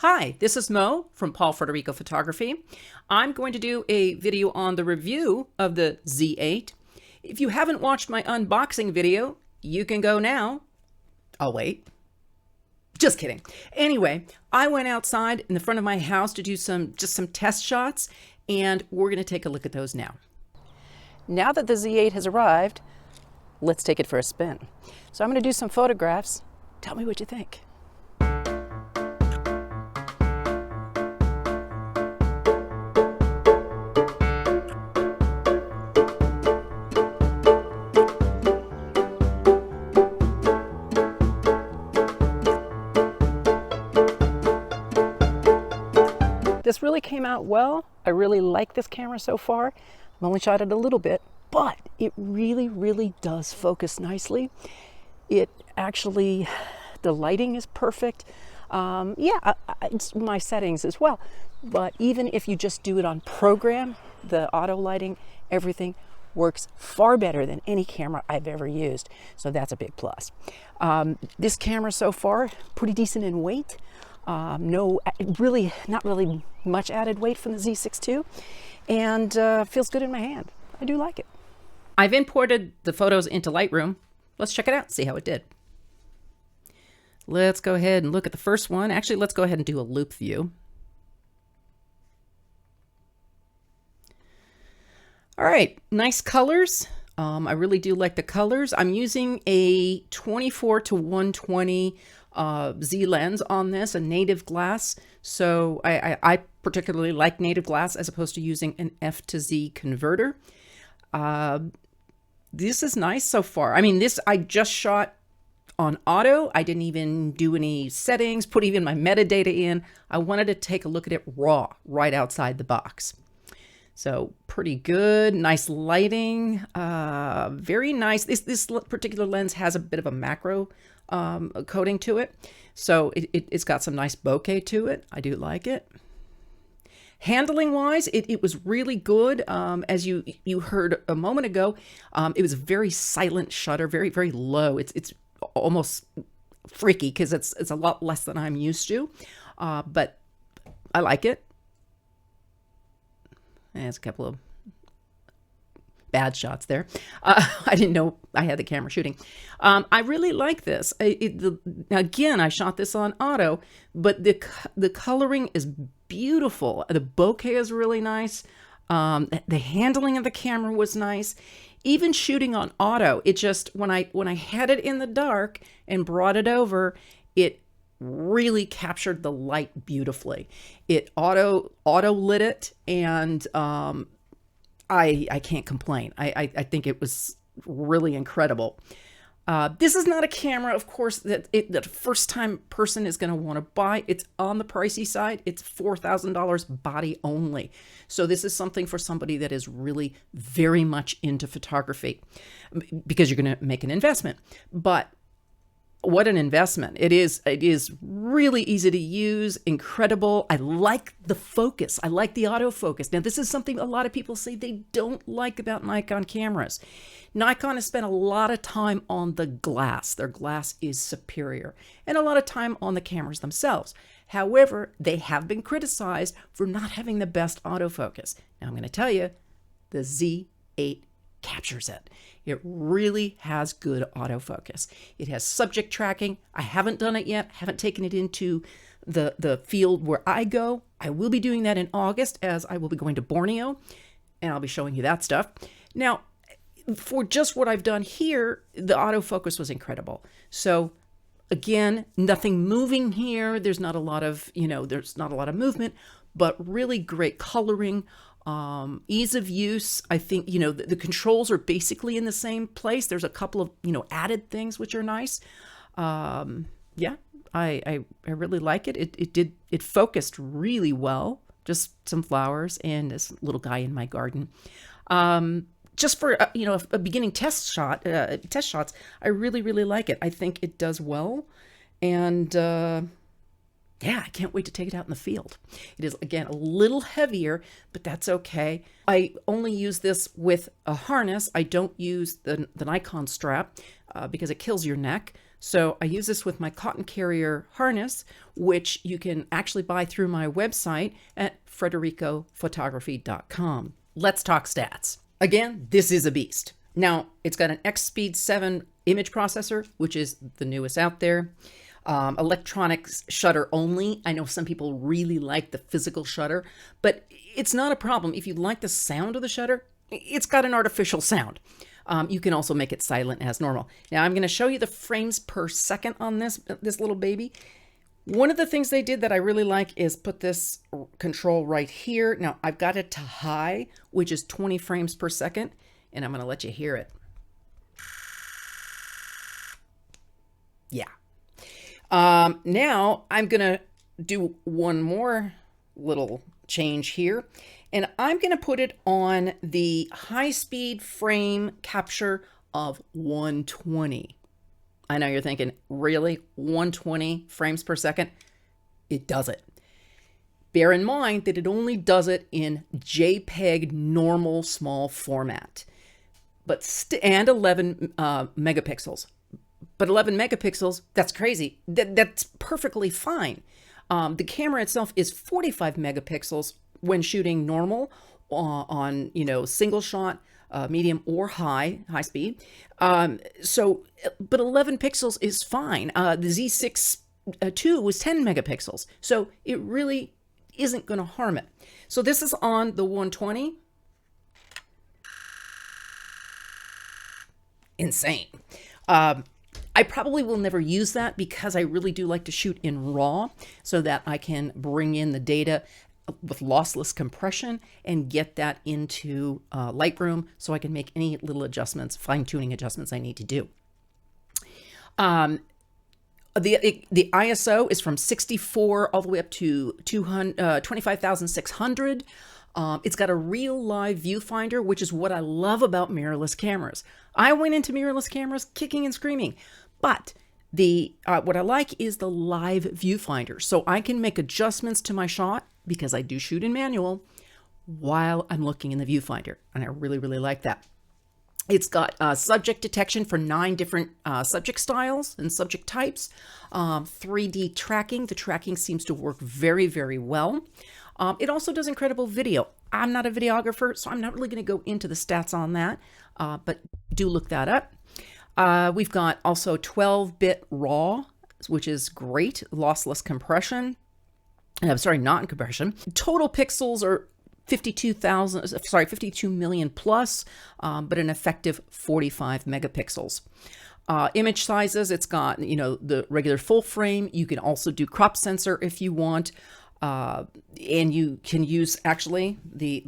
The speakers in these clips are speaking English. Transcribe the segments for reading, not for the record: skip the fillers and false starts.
Hi, this is Mo from Pawl-Frederico Photography. I'm going to do a video on the review of the Z8. If you haven't watched my unboxing video, you can go now. I'll wait. Just kidding. Anyway, I went outside in the front of my house to do some test shots, and we're going to take a look at those now. Now that the Z8 has arrived, let's take it for a spin. So I'm going to do some photographs. Tell me what you think. This really came out well. I really like this camera so far. I've only shot it a little bit, but it really does focus nicely. It actually, the lighting is perfect. It's my settings as well. But even if you just do it on program, the auto lighting, everything works far better than any camera I've ever used. So that's a big plus. This camera so far, pretty decent in weight. Not really much added weight from the Z6 II, and feels good in my hand. I do like it. I've imported the photos into Lightroom. Let's check it out, see how it did. Let's go ahead and look at the first one. Actually, let's go ahead and do a loop view. All right, nice colors. I really do like the colors. I'm using a 24-120 Z lens on this, a native glass. So I particularly like native glass as opposed to using an F to Z converter. This is nice so far. I mean, this I just shot on auto. I didn't even do any settings, put even my metadata in. I wanted to take a look at it raw, right outside the box. So pretty good, nice lighting, very nice. This particular lens has a bit of a macro coating to it. So it's got some nice bokeh to it. I do like it. Handling wise, it was really good. As you heard a moment ago, it was a very silent shutter, very low. It's almost freaky because it's a lot less than I'm used to, but I like it. There's a couple of bad shots there. I didn't know I had the camera shooting. I really like this. Again, I shot this on auto, but the coloring is beautiful. The bokeh is really nice. The handling of the camera was nice. Even shooting on auto, it just when I had it in the dark and brought it over, it really captured the light beautifully. It auto lit it, and I can't complain. I think it was really incredible. This is not a camera, of course, that the first time person is going to want to buy. It's on the pricey side. It's $4,000 body only. So this is something for somebody that is really very much into photography, because you're going to make an investment. But what an investment. It is really easy to use, incredible. I like the focus. I like the autofocus. Now, this is something a lot of people say they don't like about Nikon cameras. Nikon has spent a lot of time on the glass. Their glass is superior, and a lot of time on the cameras themselves. However, they have been criticized for not having the best autofocus. Now, I'm going to tell you, the Z8 captures it. It really has good autofocus. It has subject tracking. I haven't done it yet. Haven't taken it into the field where I go. I will be doing that in August, as I will be going to Borneo, and I'll be showing you that stuff. Now, for just what I've done here, the autofocus was incredible. So again, nothing moving here. There's not a lot of, there's not a lot of movement, but really great coloring. Ease of use. I think, the controls are basically in the same place. There's a couple of, added things which are nice. Yeah, I really like it. It focused really well. Just some flowers and this little guy in my garden. Just for, a beginning test shots, I really like it. I think it does well. And, yeah, I can't wait to take it out in the field. It is, again, a little heavier, but that's okay. I only use this with a harness. I don't use the Nikon strap because it kills your neck. So I use this with my cotton carrier harness, which you can actually buy through my website at fredericophotography.com. Let's talk stats. Again, this is a beast. Now, it's got an X-Speed 7 image processor, which is the newest out there. Electronics shutter only. I know some people really like the physical shutter, but it's not a problem. If you like the sound of the shutter, it's got an artificial sound. You can also make it silent as normal. Now I'm going to show you the frames per second on this little baby. One of the things they did that I really like is put this control right here. Now I've got it to high, which is 20 frames per second, and I'm going to let you hear it. Yeah. Now I'm going to do one more little change here, and I'm going to put it on the high-speed frame capture of 120. I know you're thinking, really? 120 frames per second? It does it. Bear in mind that it only does it in JPEG normal small format, and 11 megapixels. But 11 megapixels, that's crazy. That's perfectly fine. The camera itself is 45 megapixels when shooting normal on, single shot, medium or high speed. But 11 pixels is fine. The Z6 II was 10 megapixels. So it really isn't going to harm it. So this is on the 120. Insane. I probably will never use that because I really do like to shoot in RAW so that I can bring in the data with lossless compression and get that into Lightroom so I can make any little adjustments, fine-tuning adjustments I need to do. The ISO is from 64 all the way up to 25,600. It's got a real live viewfinder, which is what I love about mirrorless cameras. I went into mirrorless cameras kicking and screaming, but what I like is the live viewfinder. So I can make adjustments to my shot because I do shoot in manual while I'm looking in the viewfinder. And I really, really like that. It's got subject detection for 9 different subject styles and subject types. 3D tracking. The tracking seems to work very, very well. It also does incredible video. I'm not a videographer, so I'm not really going to go into the stats on that, but do look that up. We've got also 12-bit RAW, which is great. Lossless compression. I'm sorry, not in compression. Total pixels are 52 million plus, but an effective 45 megapixels. Image sizes, it's got, the regular full frame. You can also do crop sensor if you want. And you can use actually the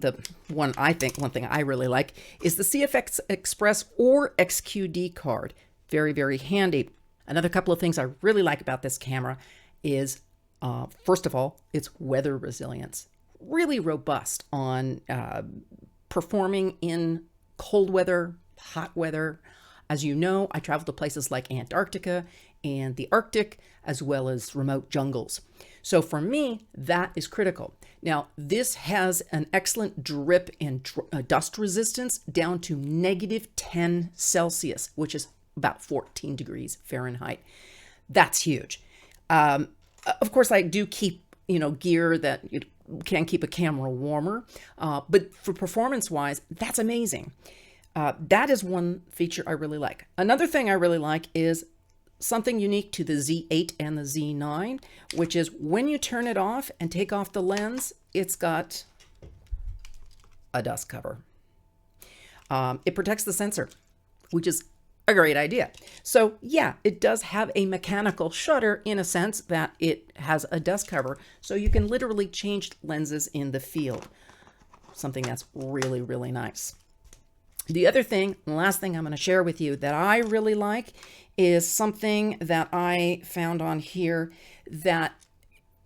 one thing I really like is the CFX Express or XQD card. Very, very handy. Another couple of things I really like about this camera is, first of all, its weather resilience. Really robust on performing in cold weather, hot weather. As you know, I travel to places like Antarctica and the Arctic, as well as remote jungles. So for me, that is critical. Now, this has an excellent drip and dust resistance down to -10 Celsius, which is about 14 degrees Fahrenheit. That's huge. Of course, I do keep, gear that can keep a camera warmer, but for performance-wise, that's amazing. That is one feature I really like. Another thing I really like is something unique to the Z8 and the Z9, which is when you turn it off and take off the lens, it's got a dust cover. It protects the sensor, which is a great idea. So yeah, it does have a mechanical shutter in a sense that it has a dust cover. So you can literally change lenses in the field. Something that's really, really nice. The other thing, the last thing I'm going to share with you that I really like is something that I found on here that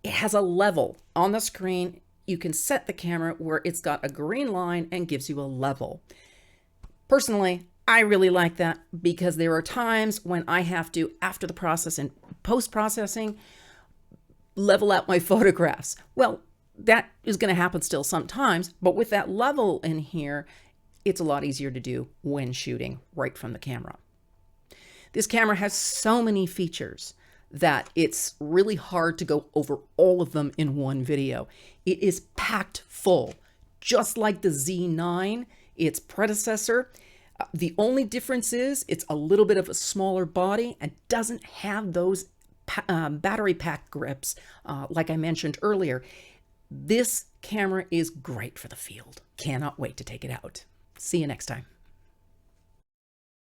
it has a level on the screen. You can set the camera where it's got a green line and gives you a level. Personally, I really like that because there are times when I have to, after the process and post-processing, level out my photographs. Well, that is going to happen still sometimes, but with that level in here, it's a lot easier to do when shooting right from the camera. This camera has so many features that it's really hard to go over all of them in one video. It is packed full, just like the Z9, its predecessor. The only difference is it's a little bit of a smaller body and doesn't have those battery pack grips like I mentioned earlier. This camera is great for the field. Cannot wait to take it out. See you next time.